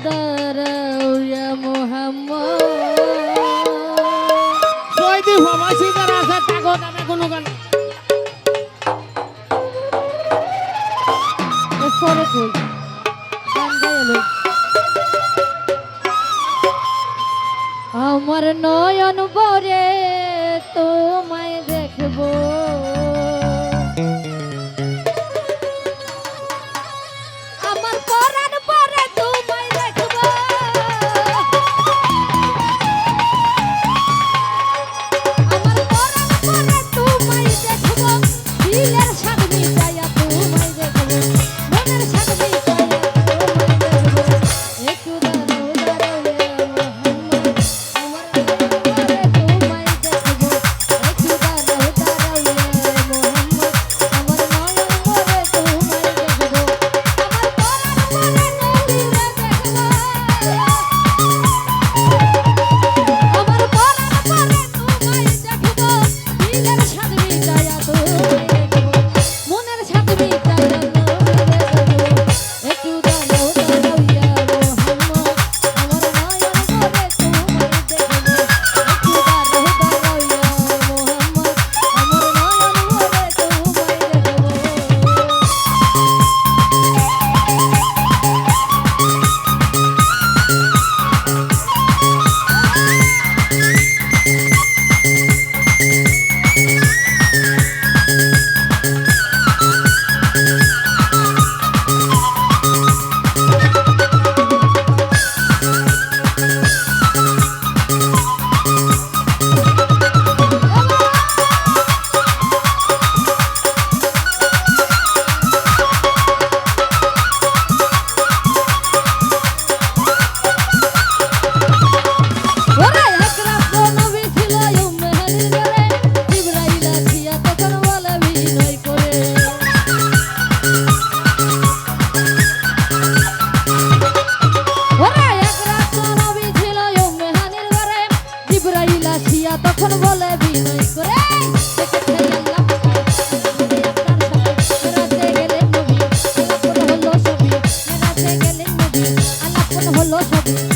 দাঁড়াও ইয়া মুহাম্মদ কয়দি ফমাইছি যারা আছে তাগো নামে কোনো গান পরে কই গান গাইলো আমার নয়ন ভরে তোমায় দেখবো আমার পরাণ ভরে তোমায় দেখবো আমার পরাণ ভরে তোমায় দেখবো দিলের স্বাদ মিটাইয়া তোমায় দেখবো মনের স্বাদ মিটাইয়া তোমায় দেখবো একটু দাঁড়াও দাঁড়াও ইয়া মুহাম্মদ আমার নয়ন ভরে তোমায় দেখবো একটু দাঁড়াও দাঁড়াও ইয়া মুহাম্মদ আমার নয়ন ভরে তোমায় দেখবো আমার পরাণ ভরে নবীরে দেখবো আমার পরাণ ভরে তোমায় দেখবো দিলের স্বাদ মিটাইয়া তোমায় দেখবো মনের স্বাদ মিটাইয়া তোমায় দেখবো একটু দাঁড়াও দাঁড়াও ইয়া মুহাম্মদ আমার নয়ন ভরে তোমায় দেখবো একটু দাঁড়াও দাঁড়াও ইয়া মুহাম্মদ আমার নয়ন ভরে ওরে এক রাত নবী ছিল উম্মেহানির ঘরে জিবরাইল আসিয়া তখন বলে বিনয় করে ওরে এক রাত নবী ছিল উম্মেহানির ঘরে জিবরাইল আসিয়া তখন বলে বিনয় করে দেখে আল্লাহ মেরাজে গেলেন নবী আল্লাহ হলো সবই মেরাজে গেলেন নবী আল্লাহ হলো সবই